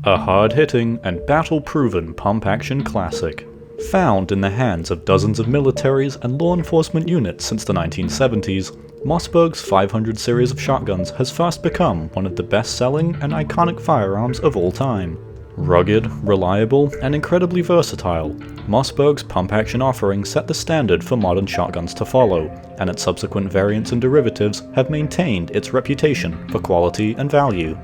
A hard-hitting and battle-proven pump-action classic. Found in the hands of dozens of militaries and law enforcement units since the 1970s, Mossberg's 500 series of shotguns has fast become one of the best-selling and iconic firearms of all time. Rugged, reliable, and incredibly versatile, Mossberg's pump-action offering set the standard for modern shotguns to follow, and its subsequent variants and derivatives have maintained its reputation for quality and value.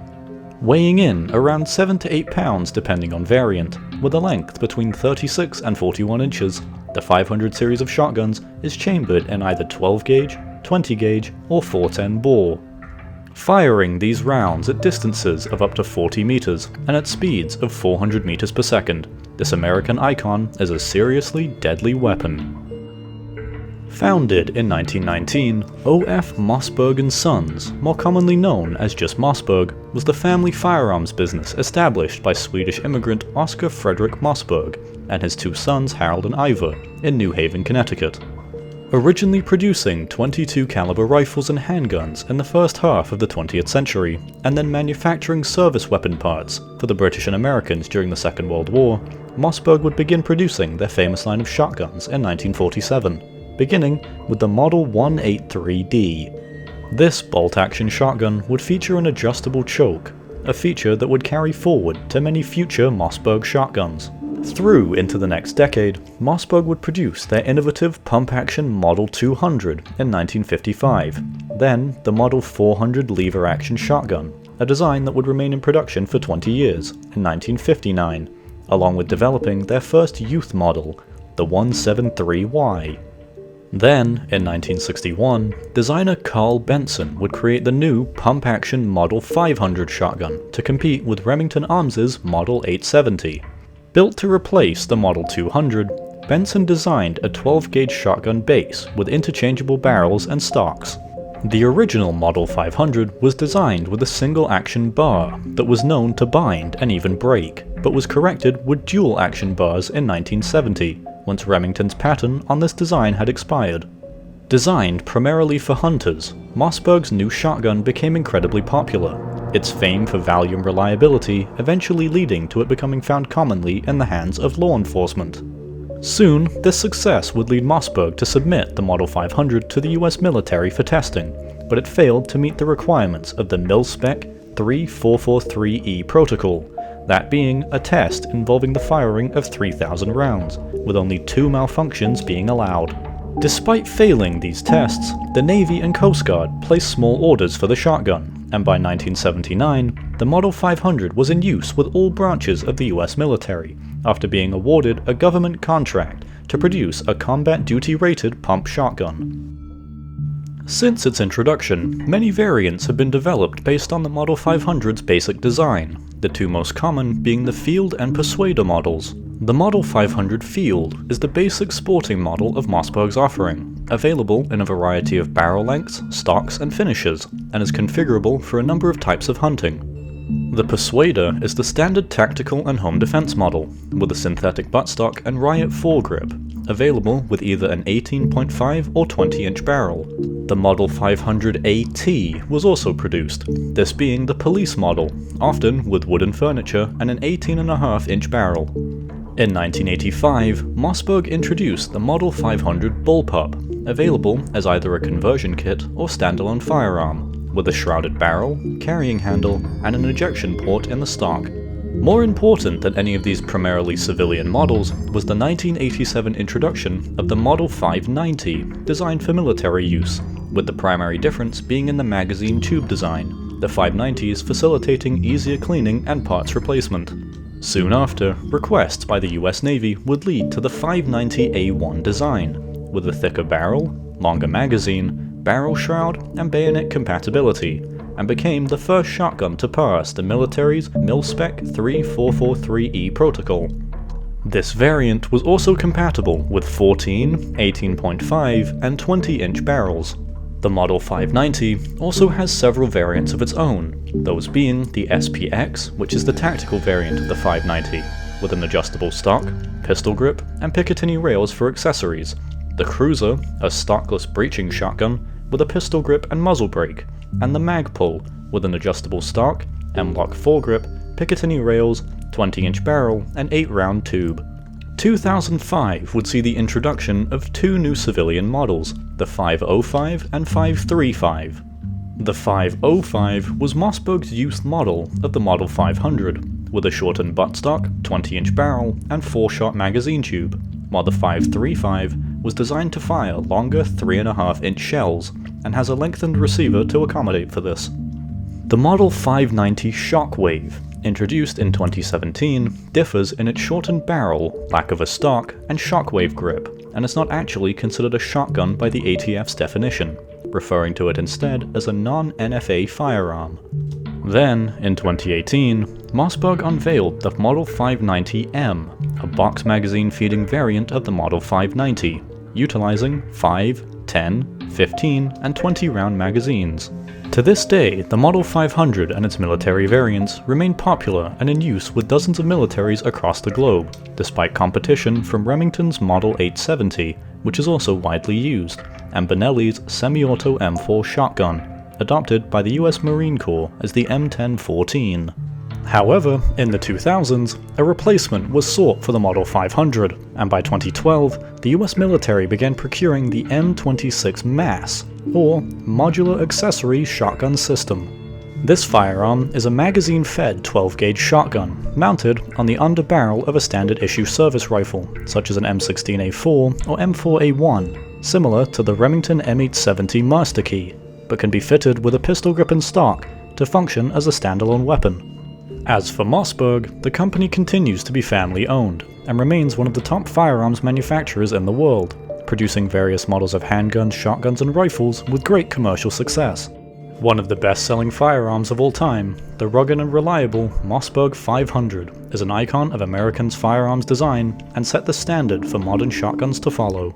Weighing in around 7 to 8 pounds depending on variant, with a length between 36 and 41 inches, the 500 series of shotguns is chambered in either 12 gauge, 20 gauge, or 410 bore. Firing these rounds at distances of up to 40 meters and at speeds of 400 meters per second, this American icon is a seriously deadly weapon. Founded in 1919, O.F. Mossberg & Sons, more commonly known as just Mossberg, was the family firearms business established by Swedish immigrant Oscar Frederick Mossberg and his two sons Harold and Ivor in New Haven, Connecticut. Originally producing .22 caliber rifles and handguns in the first half of the 20th century, and then manufacturing service weapon parts for the British and Americans during the Second World War, Mossberg would begin producing their famous line of shotguns in 1947. Beginning with the Model 183D. This bolt-action shotgun would feature an adjustable choke, a feature that would carry forward to many future Mossberg shotguns. Through into the next decade, Mossberg would produce their innovative pump-action Model 200 in 1955, then the Model 400 lever-action shotgun, a design that would remain in production for 20 years, in 1959, along with developing their first youth model, the 173Y. Then, in 1961, designer Carl Benson would create the new pump-action Model 500 shotgun to compete with Remington Arms' Model 870. Built to replace the Model 200, Benson designed a 12-gauge shotgun base with interchangeable barrels and stocks. The original Model 500 was designed with a single-action bar that was known to bind and even break, but was corrected with dual-action bars in 1970. Once Remington's patent on this design had expired. Designed primarily for hunters, Mossberg's new shotgun became incredibly popular, its fame for value and reliability eventually leading to it becoming found commonly in the hands of law enforcement. Soon, this success would lead Mossberg to submit the Model 500 to the US military for testing, but it failed to meet the requirements of the Mil-Spec 3443E protocol, that being a test involving the firing of 3,000 rounds, with only 2 malfunctions being allowed. Despite failing these tests, the Navy and Coast Guard placed small orders for the shotgun, and by 1979, the Model 500 was in use with all branches of the US military, after being awarded a government contract to produce a combat duty-rated pump shotgun. Since its introduction, many variants have been developed based on the Model 500's basic design, the two most common being the Field and Persuader models. The Model 500 Field is the basic sporting model of Mossberg's offering, available in a variety of barrel lengths, stocks, and finishes, and is configurable for a number of types of hunting. The Persuader is the standard tactical and home defense model, with a synthetic buttstock and riot foregrip, available with either an 18.5 or 20-inch barrel. The Model 500 AT was also produced, this being the police model, often with wooden furniture and an 18.5-inch barrel. In 1985, Mossberg introduced the Model 500 Bullpup, available as either a conversion kit or standalone firearm, with a shrouded barrel, carrying handle, and an ejection port in the stock. More important than any of these primarily civilian models was the 1987 introduction of the Model 590, designed for military use, with the primary difference being in the magazine tube design, the 590s facilitating easier cleaning and parts replacement. Soon after, requests by the US Navy would lead to the 590A1 design, with a thicker barrel, longer magazine, barrel shroud, and bayonet compatibility, and became the first shotgun to pass the military's Mil-Spec 3443E protocol. This variant was also compatible with 14, 18.5, and 20-inch barrels. The Model 590 also has several variants of its own, those being the SPX, which is the tactical variant of the 590, with an adjustable stock, pistol grip, and Picatinny rails for accessories, the Cruiser, a stockless breaching shotgun with a pistol grip and muzzle brake, and the Magpul, with an adjustable stock, M-Lock foregrip, Picatinny rails, 20-inch barrel, and 8-round tube. 2005 would see the introduction of two new civilian models, the 505 and 535. The 505 was Mossberg's youth model of the Model 500, with a shortened buttstock, 20-inch barrel, and 4-shot magazine tube, while the 535 was designed to fire longer 3.5-inch shells, and has a lengthened receiver to accommodate for this. The Model 590 Shockwave, introduced in 2017, differs in its shortened barrel, lack of a stock, and shockwave grip, and is not actually considered a shotgun by the ATF's definition, referring to it instead as a non-NFA firearm. Then, in 2018, Mossberg unveiled the Model 590M, a box magazine feeding variant of the Model 590, utilizing 5, 10, 15, and 20-round magazines. To this day, the Model 500 and its military variants remain popular and in use with dozens of militaries across the globe, despite competition from Remington's Model 870, which is also widely used, and Benelli's semi-auto M4 shotgun, adopted by the US Marine Corps as the M1014. However, in the 2000s, a replacement was sought for the Model 500, and by 2012, the US military began procuring the M26 MASS, or Modular Accessory Shotgun System. This firearm is a magazine-fed 12-gauge shotgun, mounted on the underbarrel of a standard-issue service rifle, such as an M16A4 or M4A1, similar to the Remington M870 Master Key, but can be fitted with a pistol grip and stock to function as a standalone weapon. As for Mossberg, the company continues to be family-owned, and remains one of the top firearms manufacturers in the world, producing various models of handguns, shotguns, and rifles with great commercial success. One of the best-selling firearms of all time, the rugged and reliable Mossberg 500 is an icon of American firearms design and set the standard for modern shotguns to follow.